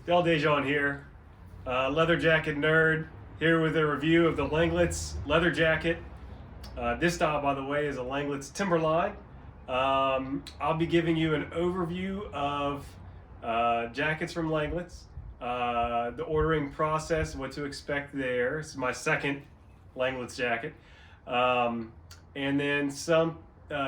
Del Dejon here, leather jacket nerd, here with a review of the Langlitz leather jacket. This style, by the way, is a Langlitz Timberline. I'll be giving you an overview of jackets from Langlitz, the ordering process, what to expect there. This is my second Langlitz jacket. And then some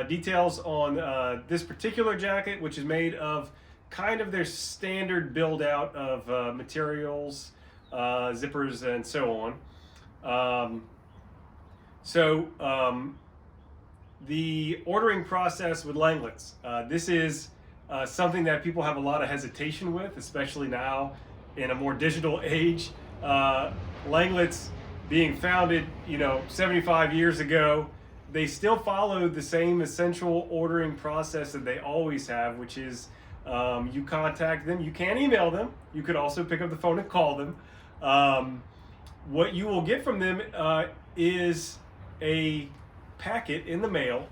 details on this particular jacket, which is made of kind of their standard build out of materials, zippers, and so on. The ordering process with Langlitz. This is something that people have a lot of hesitation with, especially now in a more digital age. Langlitz being founded, 75 years ago, they still follow the same essential ordering process that they always have, which is you contact them. You can email them. You could also pick up the phone and call them. What you will get from them is a packet in the mail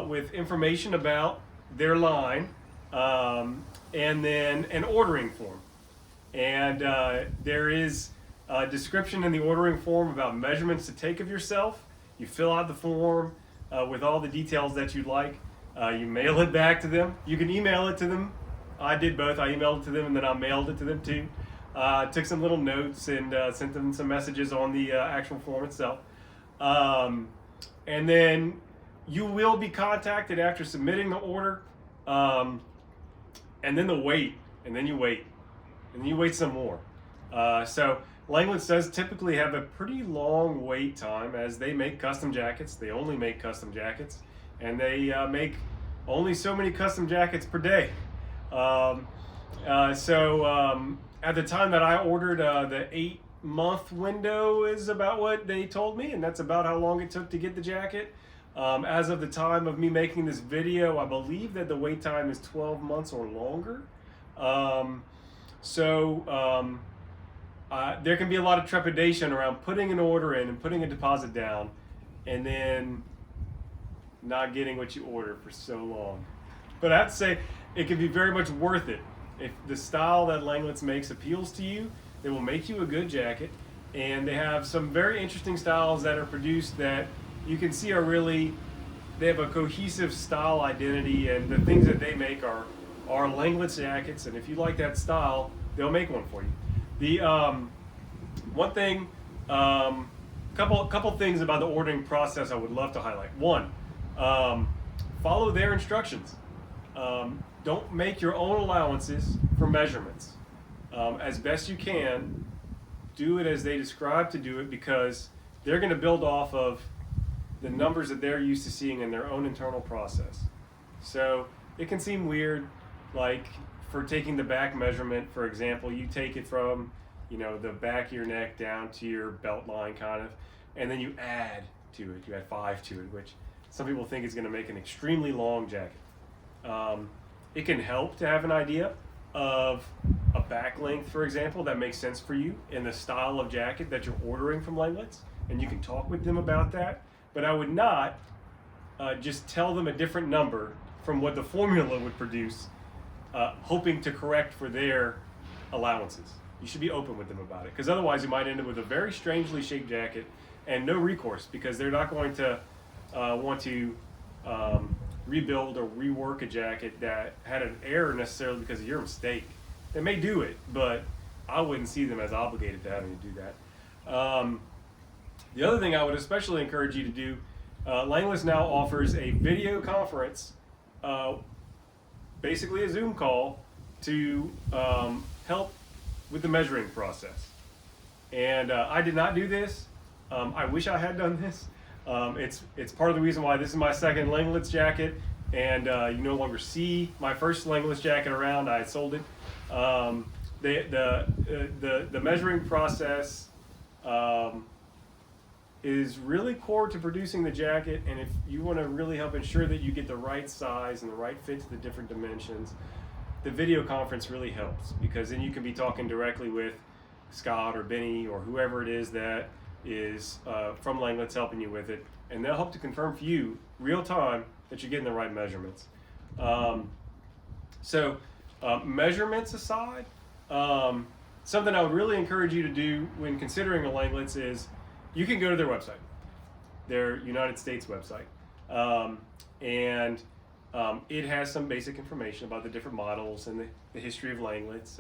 with information about their line, and then an ordering form. And there is a description in the ordering form about measurements to take of yourself. You fill out the form with all the details that you'd like. You mail it back to them. You can email it to them. I did both. I emailed it to them and then I mailed it to them too. Took some little notes and sent them some messages on the actual form itself. And then you will be contacted after submitting the order. And then they'll wait. And then you wait. And then you wait some more. So Langlitz does typically have a pretty long wait time as they make custom jackets. They only make custom jackets. And they make only so many custom jackets per day. At the time that I ordered, the 8-month window is about what they told me, and that's about how long it took to get the jacket. As of the time of me making this video, I believe that the wait time is 12 months or longer. There can be a lot of trepidation around putting an order in and putting a deposit down and then not getting what you ordered for so long. But I have to say, it can be very much worth it. If the style that Langlitz makes appeals to you, they will make you a good jacket. And they have some very interesting styles that are produced that you can see are really, they have a cohesive style identity, and the things that they make are Langlitz jackets. And if you like that style, they'll make one for you. The one thing, couple things about the ordering process I would love to highlight. One, follow their instructions. Don't make your own allowances for measurements. As best you can, do it as they describe to do it, because they're going to build off of the numbers that they're used to seeing in their own internal process. So it can seem weird, like for taking the back measurement, for example, you take it from the back of your neck down to your belt line kind of, and then you add to it. You add 5 to it, which some people think is going to make an extremely long jacket. It can help to have an idea of a back length, for example, that makes sense for you in the style of jacket that you're ordering from Langlitz, and you can talk with them about that. But I would not just tell them a different number from what the formula would produce, hoping to correct for their allowances. You should be open with them about it, because otherwise you might end up with a very strangely shaped jacket and no recourse, because they're not going to want to rebuild or rework a jacket that had an error necessarily because of your mistake. They may do it, but I wouldn't see them as obligated to having to do that. The other thing I would especially encourage you to do, Langlitz now offers a video conference, basically a Zoom call, to help with the measuring process. And I did not do this. I wish I had done this. It's part of the reason why this is my second Langlitz jacket, and you no longer see my first Langlitz jacket around. I sold it. The measuring process is really core to producing the jacket, and if you want to really help ensure that you get the right size and the right fit to the different dimensions, the video conference really helps, because then you can be talking directly with Scott or Benny or whoever it is that is from Langlitz helping you with it, and they'll help to confirm for you real time that you're getting the right measurements. Measurements aside, something I would really encourage you to do when considering a Langlitz is you can go to their website, their United States website, and it has some basic information about the different models and the history of Langlitz,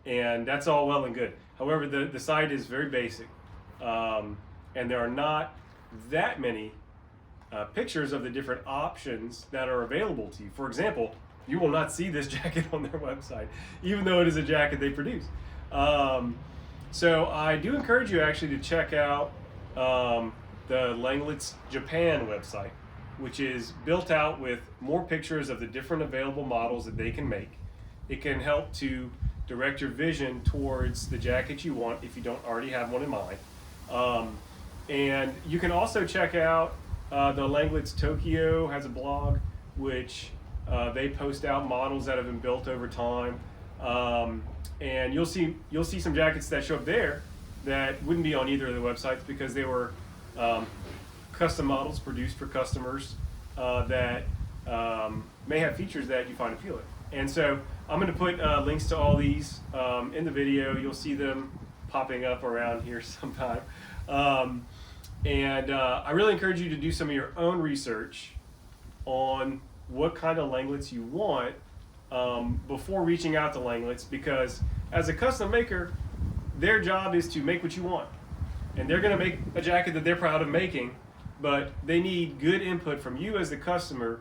and that's all well and good. However, the site is very basic, and there are not that many pictures of the different options that are available to you. For example, you will not see this jacket on their website, even though it is a jacket they produce. So I do encourage you actually to check out the Langlitz Japan website, which is built out with more pictures of the different available models that they can make. It can help to direct your vision towards the jacket you want if you don't already have one in mind. And you can also check out the Langlitz Tokyo has a blog, which they post out models that have been built over time, and you'll see some jackets that show up there that wouldn't be on either of the websites because they were custom models produced for customers that may have features that you find appealing. And so I'm going to put links to all these in the video. You'll see them popping up around here sometime. And I really encourage you to do some of your own research on what kind of Langlitz you want before reaching out to Langlitz, because as a custom maker, their job is to make what you want. And they're going to make a jacket that they're proud of making, but they need good input from you as the customer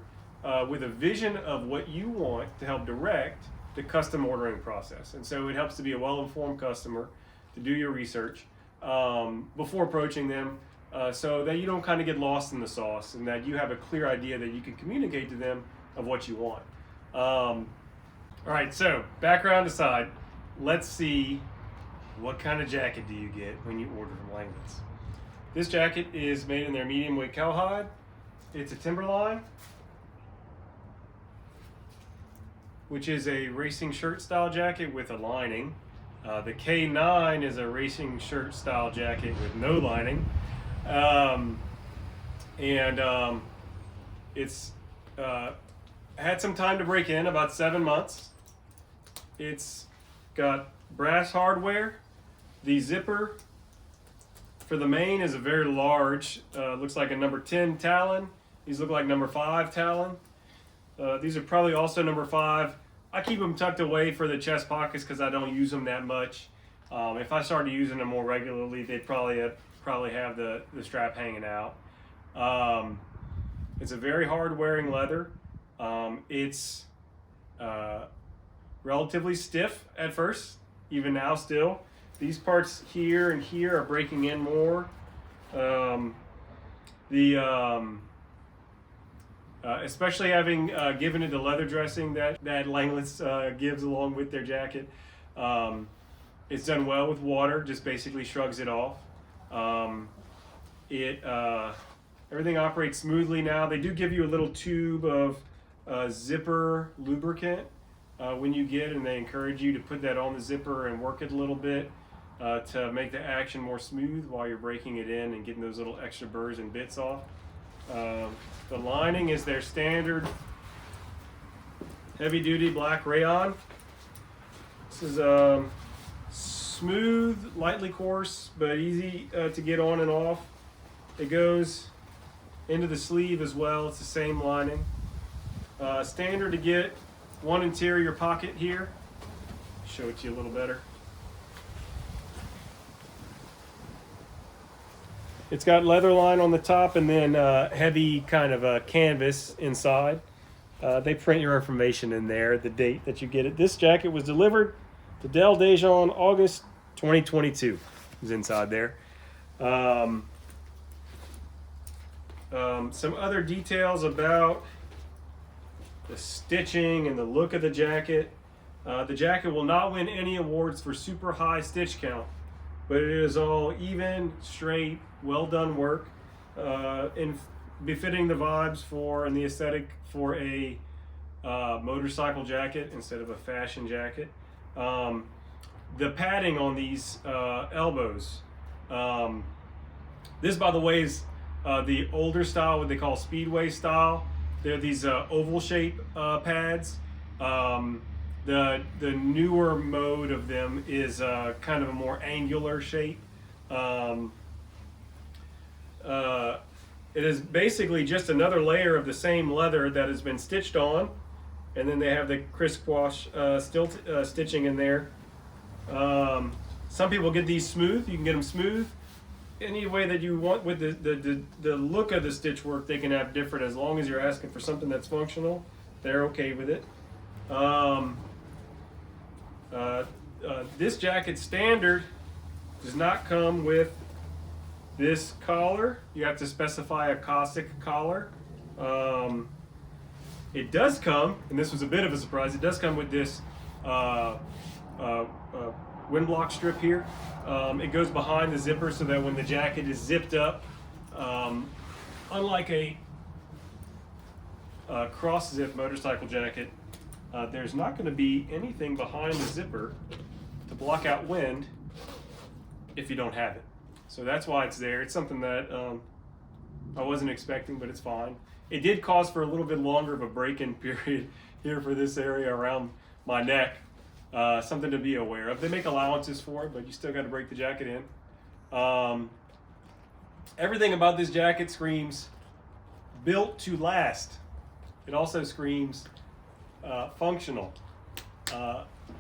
with a vision of what you want to help direct the custom ordering process. And so it helps to be a well-informed customer, to do your research before approaching them, so that you don't kind of get lost in the sauce and that you have a clear idea that you can communicate to them of what you want. All right, so background aside, let's see what kind of jacket do you get when you order from Langlitz. This jacket is made in their medium weight cowhide. It's a Timberline, which is a racing shirt style jacket with a lining. The K9 is a racing shirt style jacket with no lining. It's had some time to break in, about 7 months. It's got brass hardware. The zipper for the main is a very large, looks like a number 10 Talon. These look like number 5 Talon. These are probably also number 5. I keep them tucked away for the chest pockets because I don't use them that much. If I started using them more regularly, they'd probably have the strap hanging out. It's a very hard wearing leather. It's relatively stiff at first, even now still. These parts here and here are breaking in more. Especially having given it the leather dressing that Langlitz gives along with their jacket. It's done well with water, just basically shrugs it off. Everything operates smoothly now. They do give you a little tube of zipper lubricant when you get, and they encourage you to put that on the zipper and work it a little bit to make the action more smooth while you're breaking it in and getting those little extra burrs and bits off. The lining is their standard heavy-duty black rayon. This is smooth, lightly coarse, but easy to get on and off. It goes into the sleeve as well. It's the same lining. Standard to get one interior pocket here. Show it to you a little better. It's got leather line on the top and then heavy kind of canvas inside. They print your information in there, the date that you get it. This jacket was delivered to Del Dijon August 2022. Is inside there. Some other details about the stitching and the look of the jacket. The jacket will not win any awards for super high stitch count, but it is all even, straight, well done work, in befitting the vibes for and the aesthetic for a motorcycle jacket instead of a fashion jacket. The padding on these elbows, this by the way is the older style, what they call speedway style. They're these oval shape pads. The newer mode of them is kind of a more angular shape. Um, it is basically just another layer of the same leather that has been stitched on, and then they have the crisscross stitching in there. Some people get these smooth. You can get them smooth any way that you want. With the look of the stitch work, they can have different, as long as you're asking for something that's functional. They're okay with it. This jacket standard does not come with this collar. You have to specify a Cossack collar. It does come, and this was a bit of a surprise, it does come with this wind block strip here. It goes behind the zipper so that when the jacket is zipped up, unlike a cross zip motorcycle jacket, there's not going to be anything behind the zipper to block out wind if you don't have it. So that's why it's there. It's something that I wasn't expecting, but it's fine. It did cause for a little bit longer of a break-in period here for this area around my neck. Something to be aware of. They make allowances for it, but you still got to break the jacket in. Everything about this jacket screams built to last. It also screams functional.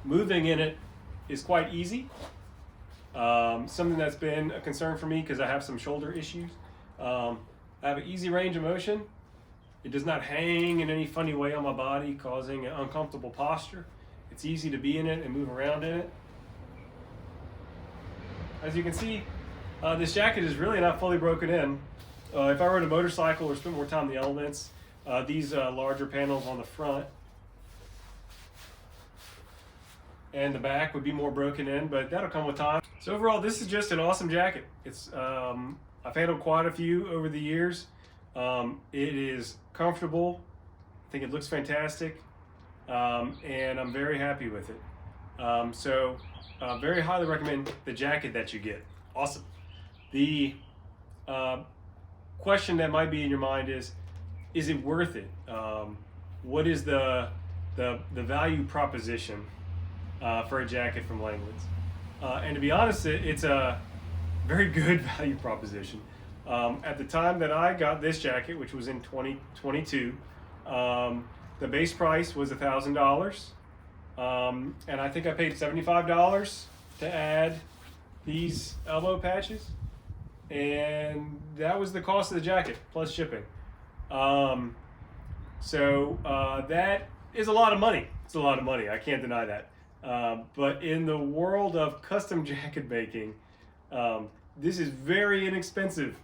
Moving in it is quite easy. Something that's been a concern for me because I have some shoulder issues. I have an easy range of motion. It does not hang in any funny way on my body, causing an uncomfortable posture. It's easy to be in it and move around in it. As you can see, this jacket is really not fully broken in. If I rode a motorcycle or spent more time in the elements, these larger panels on the front and the back would be more broken in, but that'll come with time. So overall, this is just an awesome jacket. It's I've handled quite a few over the years. It is comfortable. I think it looks fantastic, and I'm very happy with it. So very highly recommend the jacket that you get. Awesome. The question that might be in your mind is it worth it? What is the value proposition for a jacket from Langlitz? And to be honest, it's a very good value proposition. At the time that I got this jacket, which was in 2022, the base price was $1,000, and I think I paid $75 to add these elbow patches, and that was the cost of the jacket plus shipping. So that is a lot of money. It's a lot of money. I can't deny that. But in the world of custom jacket making, this is very inexpensive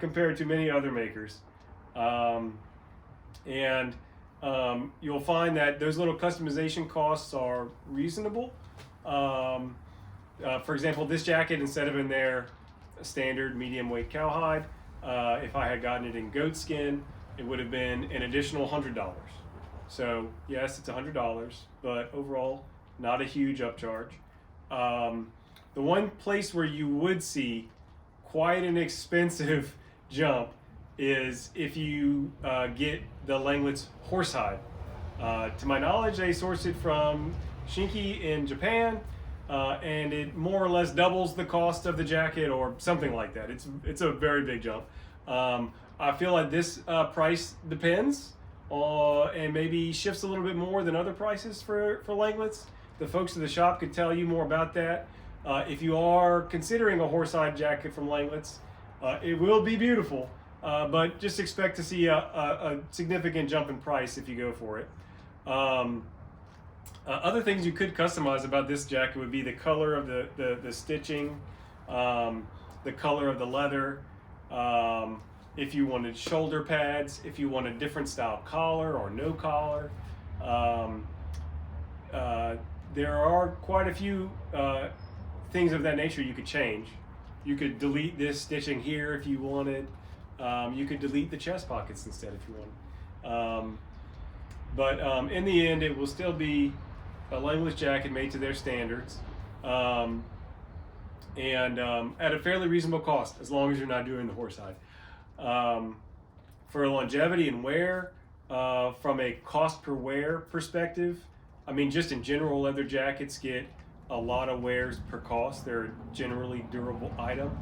compared to many other makers. And you'll find that those little customization costs are reasonable. For example, this jacket, instead of in their standard medium weight cowhide, if I had gotten it in goat skin, it would have been an additional $100. So yes, it's $100, but overall, not a huge upcharge. The one place where you would see quite an expensive jump is if you get the Langlitz horsehide. To my knowledge, they source it from Shinki in Japan, and it more or less doubles the cost of the jacket or something like that. It's a very big jump. I feel like this price depends and maybe shifts a little bit more than other prices for Langlitz. The folks at the shop could tell you more about that. If you are considering a horsehide jacket from Langlitz, it will be beautiful, but just expect to see a significant jump in price if you go for it. Other things you could customize about this jacket would be the color of the stitching, the color of the leather, if you wanted shoulder pads, if you want a different style collar or no collar. There are quite a few things of that nature you could change. You could delete this stitching here if you wanted. You could delete the chest pockets instead if you wanted. But in the end, it will still be a Langlitz jacket made to their standards, and at a fairly reasonable cost, as long as you're not doing the horsehide. For longevity and wear, from a cost per wear perspective, I mean, just in general, leather jackets get a lot of wears per cost. They're a generally durable item.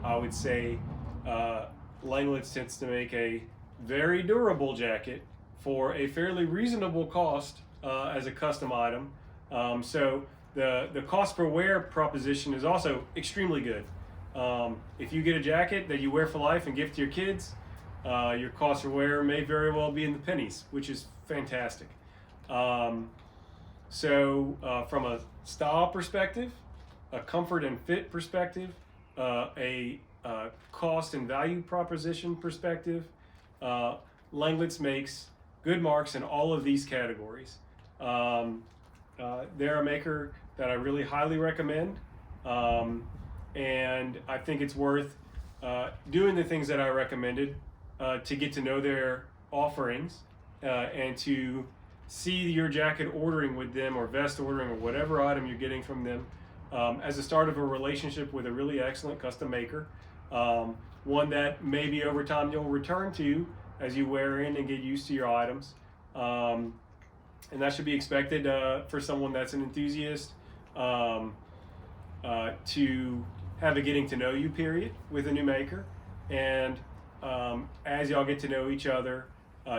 I would say Langlitz tends to make a very durable jacket for a fairly reasonable cost as a custom item. So the cost per wear proposition is also extremely good. If you get a jacket that you wear for life and gift to your kids, your cost per wear may very well be in the pennies, which is fantastic. From a style perspective, a comfort and fit perspective, a cost and value proposition perspective, Langlitz makes good marks in all of these categories. They're a maker that I really highly recommend, and I think it's worth doing the things that I recommended to get to know their offerings and to see your jacket ordering with them, or vest ordering, or whatever item you're getting from them as a start of a relationship with a really excellent custom maker, one that maybe over time you'll return to as you wear in and get used to your items. And that should be expected for someone that's an enthusiast, to have a getting to know you period with a new maker, and as y'all get to know each other,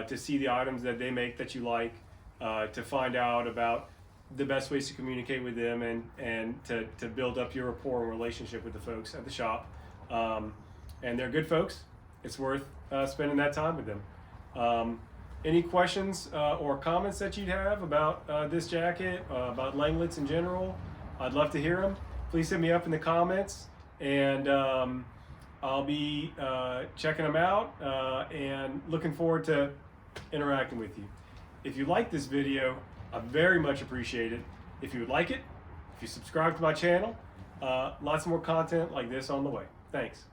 to see the items that they make that you like, to find out about the best ways to communicate with them, and to build up your rapport and relationship with the folks at the shop. And they're good folks. It's worth spending that time with them. Any questions or comments that you'd have about this jacket, about Langlitz in general? I'd love to hear them. Please hit me up in the comments, and I'll be checking them out and looking forward to interacting with you. If you like this video, I very much appreciate it. If you would like it, if you subscribe to my channel, lots more content like this on the way. Thanks.